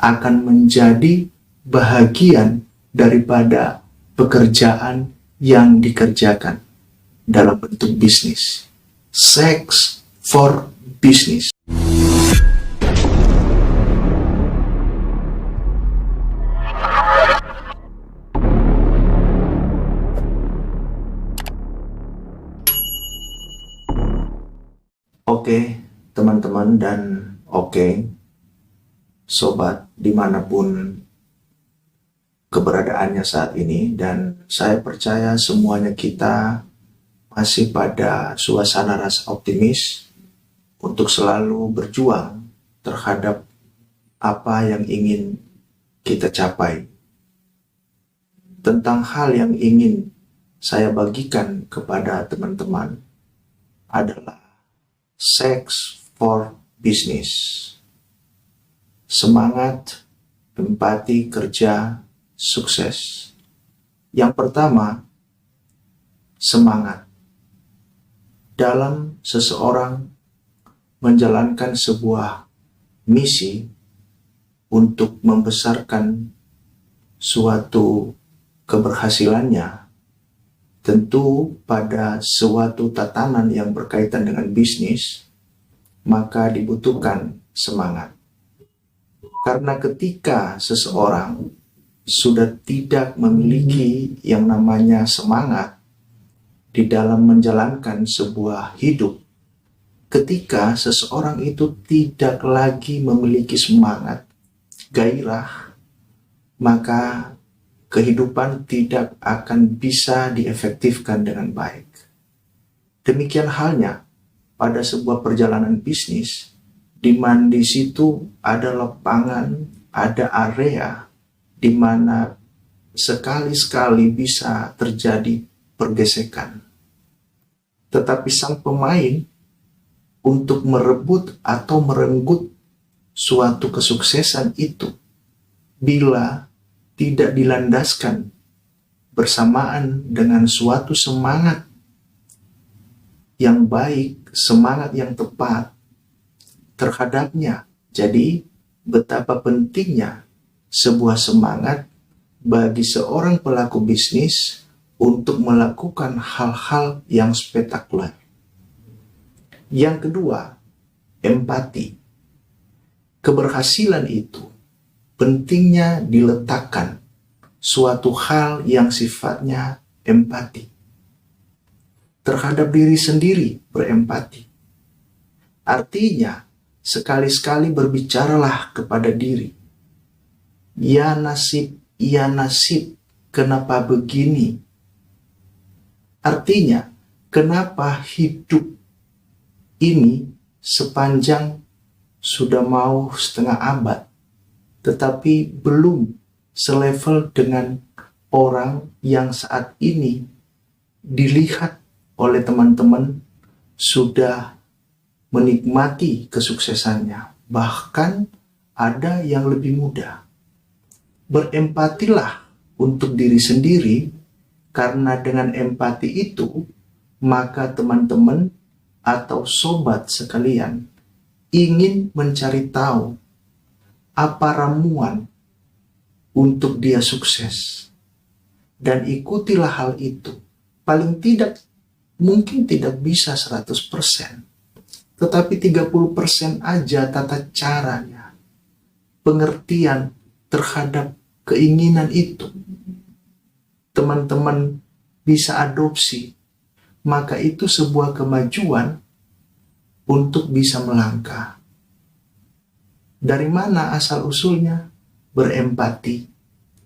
akan menjadi bahagian daripada pekerjaan yang dikerjakan dalam bentuk bisnis. Sex for business. Oke, teman-teman dan sobat dimanapun keberadaannya saat ini, dan saya percaya semuanya kita masih pada suasana rasa optimis untuk selalu berjuang terhadap apa yang ingin kita capai. Tentang hal yang ingin saya bagikan kepada teman-teman adalah sex for business. Semangat, empati, kerja, sukses. Yang pertama, semangat. Dalam seseorang menjalankan sebuah misi untuk membesarkan suatu keberhasilannya, tentu pada suatu tatanan yang berkaitan dengan bisnis, maka dibutuhkan semangat. Karena ketika seseorang sudah tidak memiliki yang namanya semangat di dalam menjalankan sebuah hidup, ketika seseorang itu tidak lagi memiliki semangat, gairah, maka kehidupan tidak akan bisa diefektifkan dengan baik. Demikian halnya pada sebuah perjalanan bisnis, di mana di situ ada lapangan, ada area di mana sekali-sekali bisa terjadi pergesekan. Tetapi sang pemain untuk merebut atau merenggut suatu kesuksesan itu, bila tidak dilandaskan bersamaan dengan suatu semangat yang baik, semangat yang tepat terhadapnya. Jadi, betapa pentingnya sebuah semangat bagi seorang pelaku bisnis untuk melakukan hal-hal yang spektakuler. Yang kedua, empati. Keberhasilan itu pentingnya diletakkan suatu hal yang sifatnya empati. Terhadap diri sendiri berempati. Artinya, sekali-sekali berbicaralah kepada diri. Ya nasib, kenapa begini? Artinya, kenapa hidup ini sepanjang sudah mau setengah abad, tetapi belum selevel dengan orang yang saat ini dilihat oleh teman-teman sudah menikmati kesuksesannya. Bahkan ada yang lebih muda. Berempatilah untuk diri sendiri, karena dengan empati itu, maka teman-teman atau sobat sekalian ingin mencari tahu apa ramuan untuk dia sukses. Dan ikutilah hal itu. Paling tidak, mungkin tidak bisa 100%. Tetapi 30% aja tata caranya. Pengertian terhadap keinginan itu. Teman-teman bisa adopsi. Maka itu sebuah kemajuan untuk bisa melangkah. Dari mana asal-usulnya? Berempati.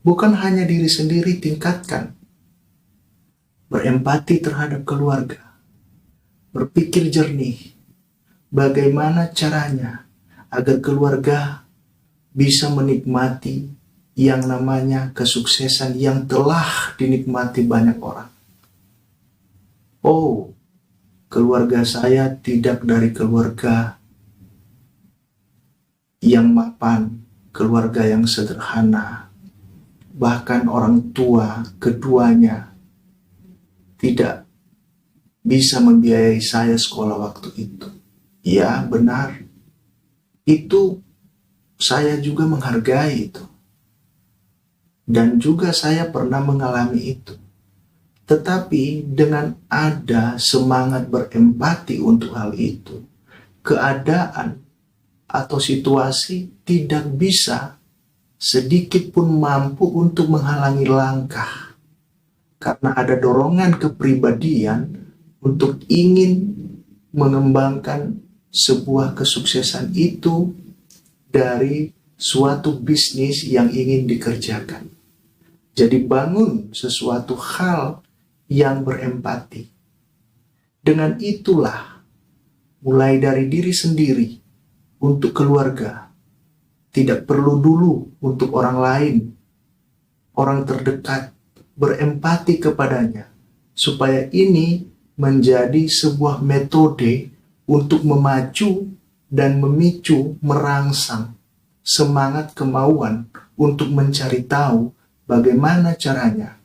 Bukan hanya diri sendiri tingkatkan. Berempati terhadap keluarga. Berpikir jernih. Bagaimana caranya agar keluarga bisa menikmati yang namanya kesuksesan yang telah dinikmati banyak orang. Oh, keluarga saya tidak dari keluarga yang mapan, keluarga yang sederhana. Bahkan orang tua keduanya tidak bisa membiayai saya sekolah waktu itu. Ya, benar. Itu Saya juga menghargai itu. Dan juga saya pernah mengalami itu. Tetapi dengan ada semangat berempati untuk hal itu, keadaan atau situasi tidak bisa sedikit pun mampu untuk menghalangi langkah. Karena ada dorongan kepribadian untuk ingin mengembangkan sebuah kesuksesan itu dari suatu bisnis yang ingin dikerjakan. Jadi bangun sesuatu hal yang berempati. Dengan itulah, mulai dari diri sendiri, untuk keluarga, tidak perlu dulu untuk orang lain, orang terdekat, berempati kepadanya, supaya ini menjadi sebuah metode untuk memacu dan memicu, merangsang semangat kemauan untuk mencari tahu bagaimana caranya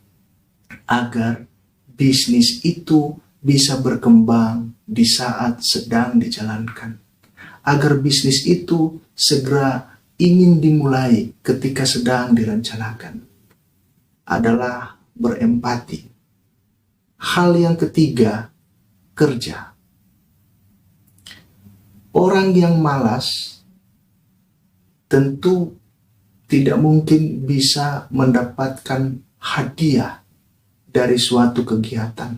agar bisnis itu bisa berkembang di saat sedang dijalankan. Agar bisnis itu segera ingin dimulai ketika sedang direncanakan. Adalah berempati. Hal yang ketiga, kerja. Orang yang malas tentu tidak mungkin bisa mendapatkan hadiah dari suatu kegiatan.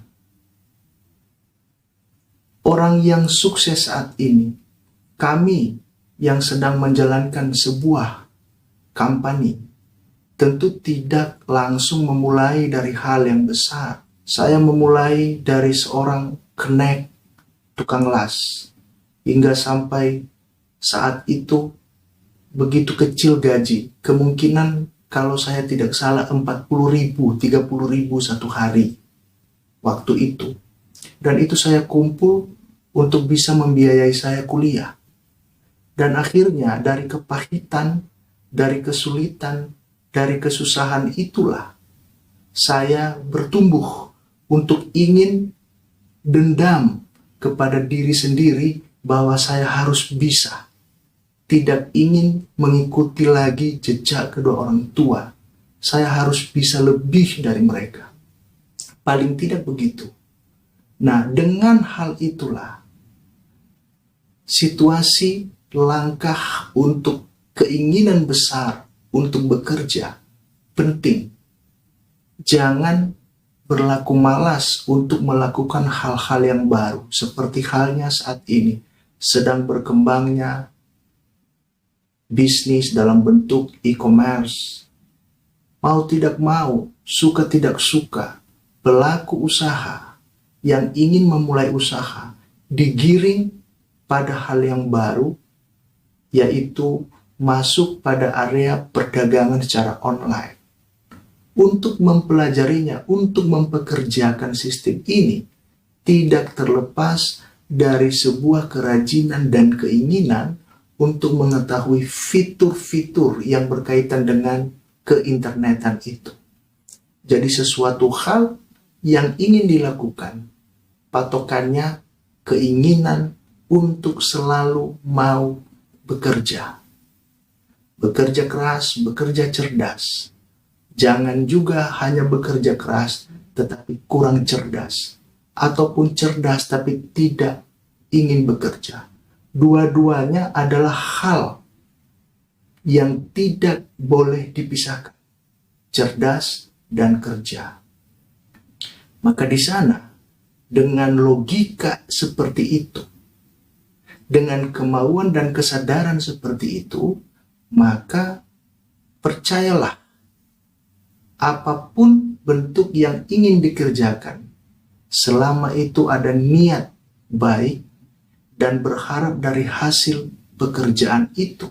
Orang yang sukses saat ini, kami yang sedang menjalankan sebuah company, tentu tidak langsung memulai dari hal yang besar. Saya memulai dari seorang kenek, tukang las, hingga sampai saat itu begitu kecil gaji. Kemungkinan kalau saya tidak salah 40.000, 30.000 satu hari waktu itu. Dan itu saya kumpul untuk bisa membiayai saya kuliah. Dan akhirnya dari kepahitan, dari kesulitan, dari kesusahan itulah saya bertumbuh untuk ingin dendam kepada diri sendiri bahwa saya harus bisa. Tidak ingin mengikuti lagi jejak kedua orang tua. Saya harus bisa lebih dari mereka. Paling tidak begitu. Nah, dengan hal itulah situasi langkah untuk keinginan besar untuk bekerja penting. Jangan berlaku malas untuk melakukan hal-hal yang baru. Seperti halnya saat ini sedang berkembangnya bisnis dalam bentuk e-commerce. Mau tidak mau, suka tidak suka, pelaku usaha yang ingin memulai usaha digiring pada hal yang baru, yaitu masuk pada area perdagangan secara online. Untuk mempelajarinya, untuk mempekerjakan sistem ini, tidak terlepas dari sebuah kerajinan dan keinginan untuk mengetahui fitur-fitur yang berkaitan dengan keinternetan itu. Jadi sesuatu hal yang ingin dilakukan, patokannya keinginan untuk selalu mau bekerja. Bekerja keras, bekerja cerdas. Jangan juga hanya bekerja keras tetapi kurang cerdas. Ataupun cerdas tapi tidak ingin bekerja. Dua-duanya adalah hal yang tidak boleh dipisahkan. Cerdas dan kerja. Maka di sana, dengan logika seperti itu, dengan kemauan dan kesadaran seperti itu, maka percayalah, apapun bentuk yang ingin dikerjakan, selama itu ada niat baik dan berharap dari hasil pekerjaan itu,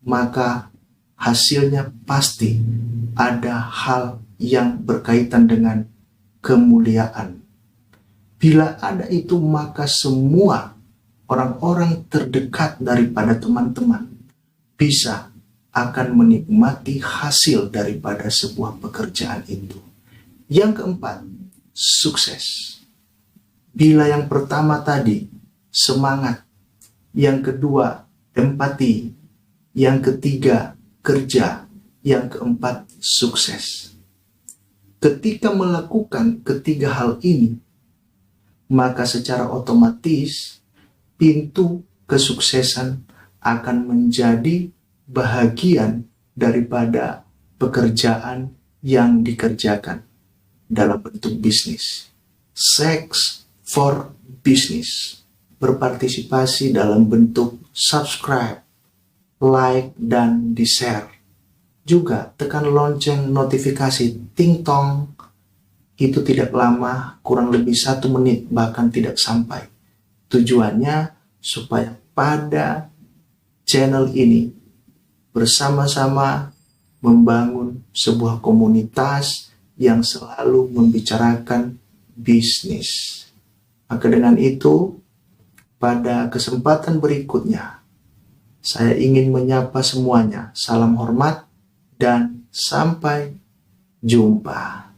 maka hasilnya pasti ada hal yang berkaitan dengan kemuliaan. Bila ada itu, maka semua orang-orang terdekat daripada teman-teman bisa akan menikmati hasil daripada sebuah pekerjaan itu. Yang keempat, sukses. Bila yang pertama tadi, semangat. Yang kedua, empati. Yang ketiga, kerja. Yang keempat, sukses. Ketika melakukan ketiga hal ini, maka secara otomatis pintu kesuksesan akan menjadi bahagian daripada pekerjaan yang dikerjakan dalam bentuk bisnis. Sex for business. Berpartisipasi dalam bentuk subscribe, like, dan di-share. Juga tekan lonceng notifikasi ting tong. Itu tidak lama, kurang lebih 1 menit, bahkan tidak sampai. Tujuannya supaya pada channel ini bersama-sama membangun sebuah komunitas yang selalu membicarakan bisnis. Maka dengan itu, pada kesempatan berikutnya, saya ingin menyapa semuanya. Salam hormat dan sampai jumpa.